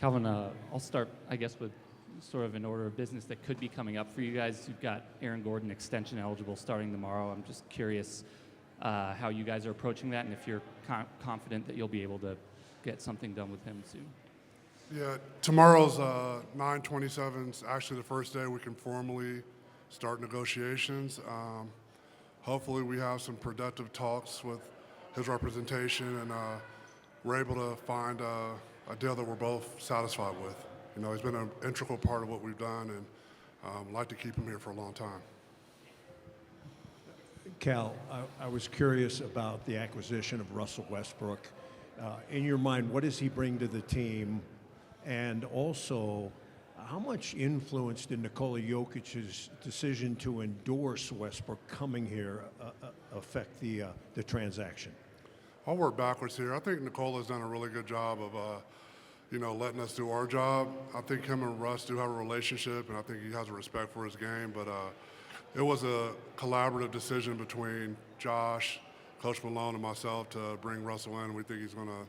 Calvin, I'll start, I guess, with sort of an order of business that could be coming up for you guys. You've got Aaron Gordon extension eligible starting tomorrow. I'm just curious how you guys are approaching that and if you're confident that you'll be able to get something done with him soon. Yeah, tomorrow's 9/27 is actually the first day we can formally start negotiations. Hopefully we have some productive talks with his representation and we're able to find a deal that we're both satisfied with. You know, he's been an integral part of what we've done and I'd like to keep him here for a long time. Cal, I was curious about the acquisition of Russell Westbrook. In your mind, what does he bring to the team? And also, how much influence did Nikola Jokic's decision to endorse Westbrook coming here affect the transaction? I'll work backwards here. I think Nikola's done a really good job of, letting us do our job. I think him and Russ do have a relationship, and I think he has a respect for his game. But it was a collaborative decision between Josh, Coach Malone, and myself to bring Russell in. We think he's going to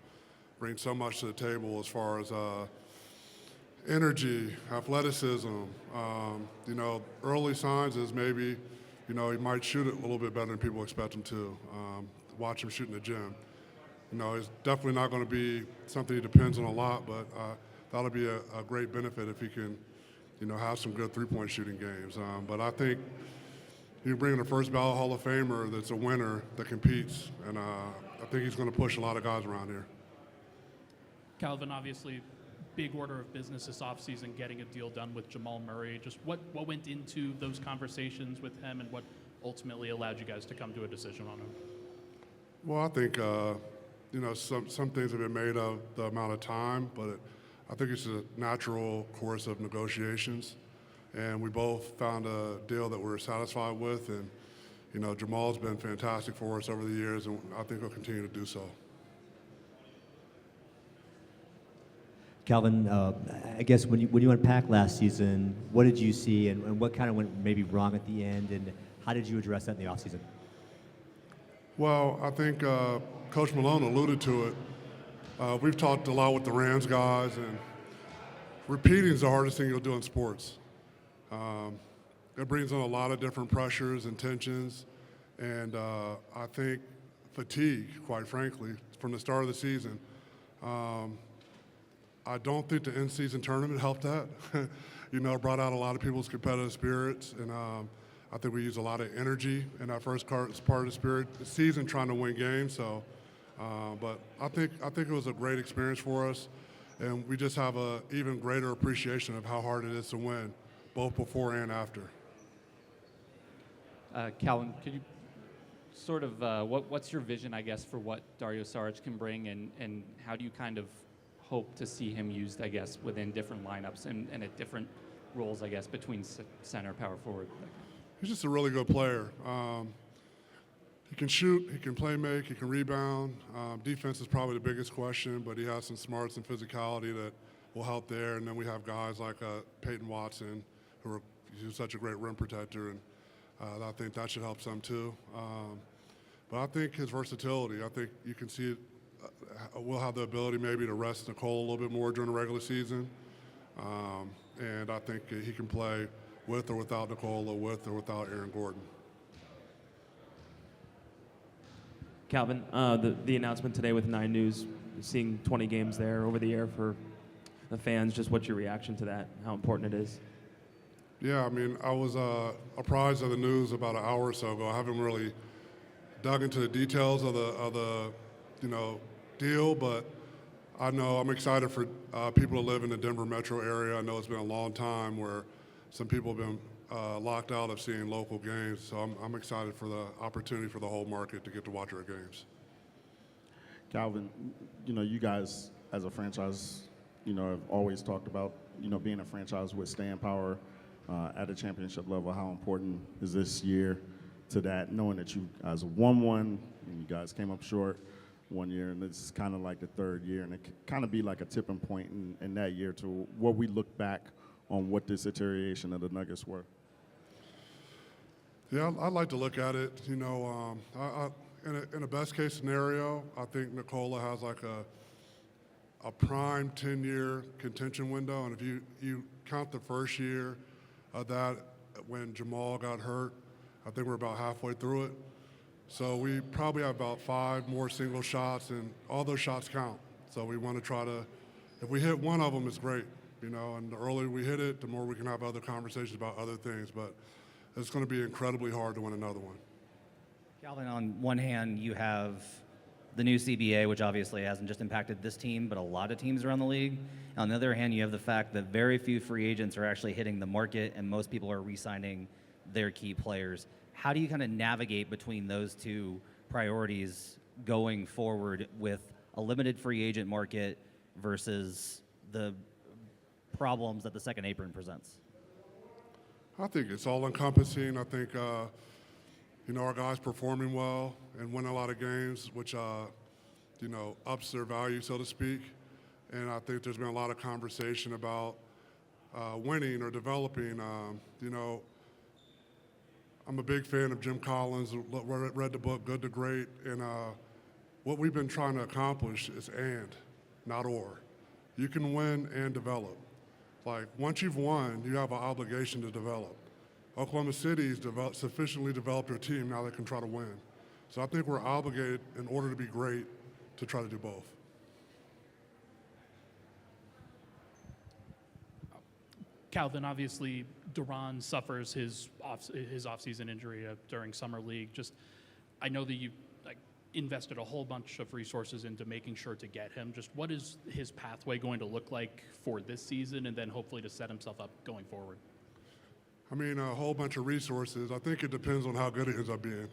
bring so much to the table as far as energy, athleticism. Early signs is maybe, he might shoot it a little bit better than people expect him to. Watch him shoot in the gym. It's definitely not going to be something he depends on a lot, but that'll be a great benefit if he can, have some good three-point shooting games. But I think you bring in a first ballot Hall of Famer that's a winner that competes, and I think he's going to push a lot of guys around here. Calvin, obviously, big order of business this offseason, getting a deal done with Jamal Murray. Just what went into those conversations with him and what ultimately allowed you guys to come to a decision on him? Well, I think, some things have been made of the amount of time, but I think it's a natural course of negotiations. And we both found a deal that we're satisfied with. And, Jamal's been fantastic for us over the years, and I think he'll continue to do so. Calvin, I guess when you unpacked last season, what did you see and what kind of went maybe wrong at the end, and how did you address that in the offseason? Well, I think Coach Malone alluded to it. We've talked a lot with the Rams guys, and repeating is the hardest thing you'll do in sports. It brings on a lot of different pressures and tensions, and I think fatigue, quite frankly, from the start of the season. I don't think the in-season tournament helped that. Brought out a lot of people's competitive spirits, and I think we used a lot of energy in that first part of the season trying to win games. So, but I think it was a great experience for us, and we just have a even greater appreciation of how hard it is to win, both before and after. Calvin, could you sort of what's your vision, I guess, for what Dario Saric can bring, and how do you kind of hope to see him used, I guess, within different lineups and at different roles, I guess, between center, power forward? He's just a really good player. He can shoot, he can play make, he can rebound. Defense is probably the biggest question, but he has some smarts and physicality that will help there. And then we have guys like Peyton Watson, who's such a great rim protector, and I think that should help some too. But I think his versatility, I think you can see it. We'll have the ability maybe to rest Nicole a little bit more during the regular season. And I think he can play with or without Nicole, or with or without Aaron Gordon. Calvin, the announcement today with 9 News, seeing 20 games there over the air for the fans, just what's your reaction to that, how important it is? Yeah, I mean, I was apprised of the news about an hour or so ago. I haven't really dug into the details of the deal, but I know I'm excited for people to live in the Denver metro area. I know it's been a long time where some people have been locked out of seeing local games, so I'm excited for the opportunity for the whole market to get to watch our games. Calvin, you guys as a franchise, have always talked about, being a franchise with staying power at a championship level. How important is this year to that, knowing that you guys won one and you guys came up short one year, and this is kind of like the third year, and it could kind of be like a tipping point in that year to what we look back on what this iteration of the Nuggets were? Yeah, I'd like to look at it. In a best case scenario, I think Nikola has like a prime 10-year contention window, and if you count the first year of that when Jamal got hurt, I think we're about halfway through it. So we probably have about 5 more single shots, and all those shots count. So we want to try to, if we hit one of them, it's great, you know, and the earlier we hit it, the more we can have other conversations about other things, but it's going to be incredibly hard to win another one. Calvin, on one hand, you have the new CBA, which obviously hasn't just impacted this team, but a lot of teams around the league. On the other hand, you have the fact that very few free agents are actually hitting the market, and most people are re-signing their key players. How do you kind of navigate between those two priorities going forward with a limited free agent market versus the problems that the second apron presents? I think it's all encompassing. I think, you know, our guys performing well and winning a lot of games, which, you know, ups their value, so to speak. And I think there's been a lot of conversation about winning or developing. You know, I'm a big fan of Jim Collins, read the book Good to Great, and what we've been trying to accomplish is and, not or. You can win and develop. Like, once you've won, you have an obligation to develop. Oklahoma City's sufficiently developed their team, now they can try to win. So I think we're obligated, in order to be great, to try to do both. Calvin, obviously, Duran suffers his offseason injury during summer league. Just, I know that you invested a whole bunch of resources into making sure to get him. Just what is his pathway going to look like for this season, and then hopefully to set himself up going forward? I mean, a whole bunch of resources. I think it depends on how good he ends up being.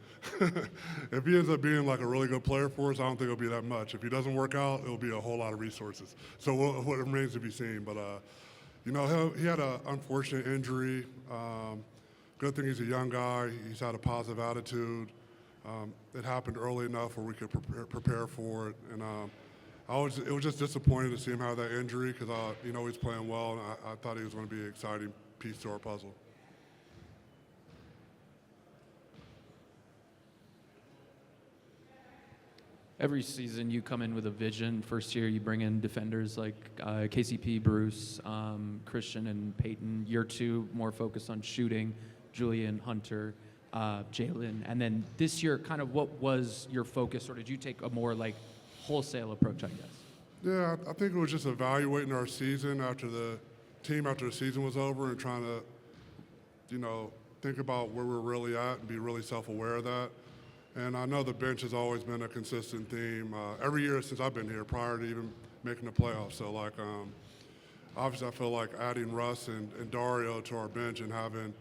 If he ends up being like a really good player for us, I don't think it'll be that much. If he doesn't work out, it'll be a whole lot of resources. So what remains to be seen. But, you know, he had an unfortunate injury. Good thing he's a young guy. He's had a positive attitude. It happened early enough where we could prepare for it. And it was just disappointing to see him have that injury because, you know, he's playing well, and I thought he was going to be an exciting piece to our puzzle. Every season you come in with a vision. First year you bring in defenders like KCP, Bruce, Christian, and Peyton. Year 2, more focused on shooting, Julian, Hunter, Jalen. And then this year, kind of what was your focus, or did you take a more like wholesale approach, I guess? Yeah, I think it was just evaluating our season after the season was over and trying to, you know, think about where we're really at and be really self-aware of that. And I know the bench has always been a consistent theme every year since I've been here, prior to even making the playoffs. So, like, obviously I feel like adding Russ and Dario to our bench and having,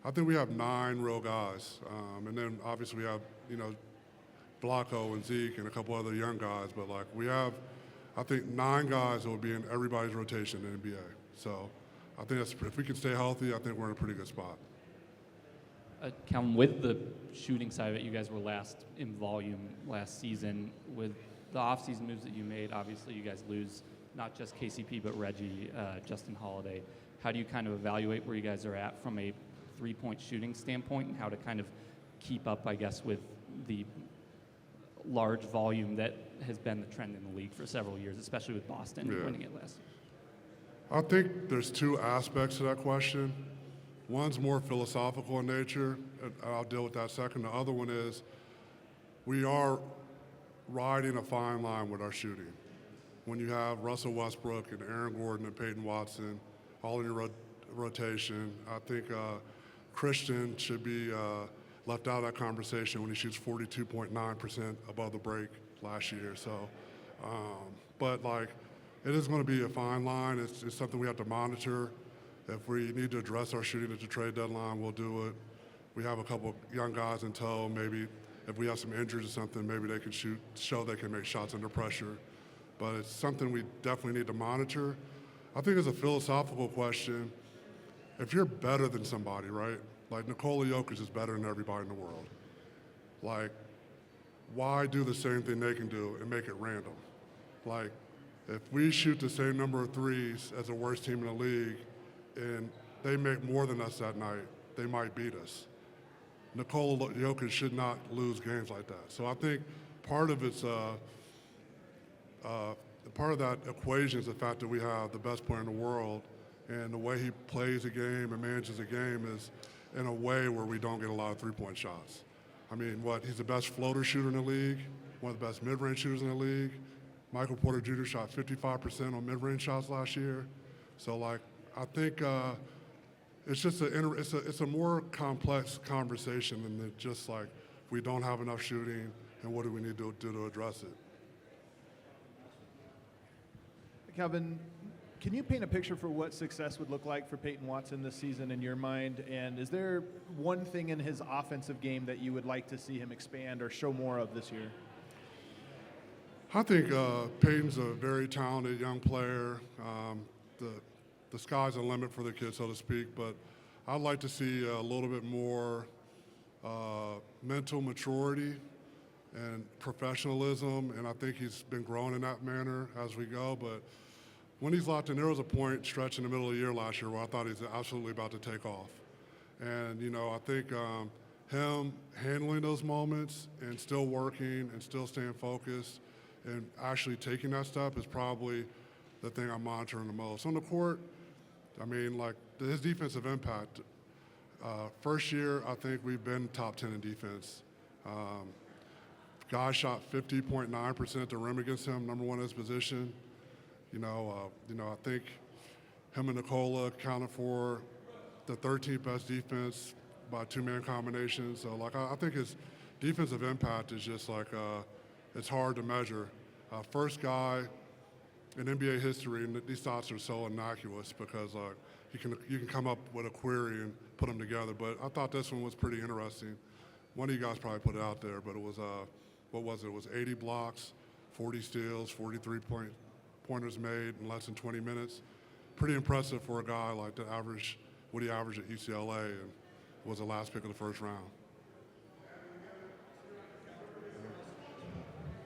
I think we have 9 real guys. And then obviously we have, you know, Blanco and Zeke and a couple other young guys. But, like, we have, I think, 9 guys that will be in everybody's rotation in the NBA. So I think if we can stay healthy, I think we're in a pretty good spot. Calvin, with the shooting side of it, you guys were last in volume last season. With the offseason moves that you made, obviously you guys lose not just KCP but Reggie, Justin Holiday. How do you kind of evaluate where you guys are at from a three-point shooting standpoint, and how to kind of keep up, I guess, with the large volume that has been the trend in the league for several years, especially with Boston winning it last year? I think there's 2 aspects to that question. One's more philosophical in nature, and I'll deal with that second. The other one is we are riding a fine line with our shooting. When you have Russell Westbrook and Aaron Gordon and Peyton Watson all in your rotation, I think Christian should be left out of that conversation when he shoots 42.9% above the break last year. So, but like, it is going to be a fine line. It's something we have to monitor. If we need to address our shooting at the trade deadline, we'll do it. We have a couple of young guys in tow. Maybe if we have some injuries or something, maybe they can show they can make shots under pressure. But it's something we definitely need to monitor. I think it's a philosophical question. If you're better than somebody, right? Like Nikola Jokic is better than everybody in the world. Like, why do the same thing they can do and make it random? Like, if we shoot the same number of threes as the worst team in the league, and they make more than us that night, they might beat us. Nikola Jokic should not lose games like that. So I think part of it's part of that equation is the fact that we have the best player in the world, and the way he plays the game and manages the game is in a way where we don't get a lot of three-point shots. I mean, he's the best floater shooter in the league, one of the best mid-range shooters in the league. Michael Porter Jr. shot 55% on mid-range shots last year. So, like, I think it's just it's a more complex conversation than just like we don't have enough shooting and what do we need to do to address it. Calvin, can you paint a picture for what success would look like for Peyton Watson this season in your mind? And is there one thing in his offensive game that you would like to see him expand or show more of this year? I think Peyton's a very talented young player. The sky's the limit for the kid, so to speak, but I'd like to see a little bit more mental maturity and professionalism, and I think he's been growing in that manner as we go. But when he's locked in, there was a point stretch in the middle of the year last year where I thought he's absolutely about to take off. And, you know, I think him handling those moments and still working and still staying focused and actually taking that step is probably the thing I'm monitoring the most. On the court, I mean, like, his defensive impact. First year, I think we've been top 10 in defense. Guy shot 50.9% at the rim against him, number one in his position. I think him and Nikola accounted for the 13th best defense by two-man combinations. So, like, I think his defensive impact is just like it's hard to measure. First guy in NBA history, and these stats are so innocuous because you can come up with a query and put them together. But I thought this one was pretty interesting. One of you guys probably put it out there, but it was what was it? It was 80 blocks, 40 steals, 43 pointers made in less than 20 minutes. Pretty impressive for a guy like what he averaged at UCLA and was the last pick of the first round.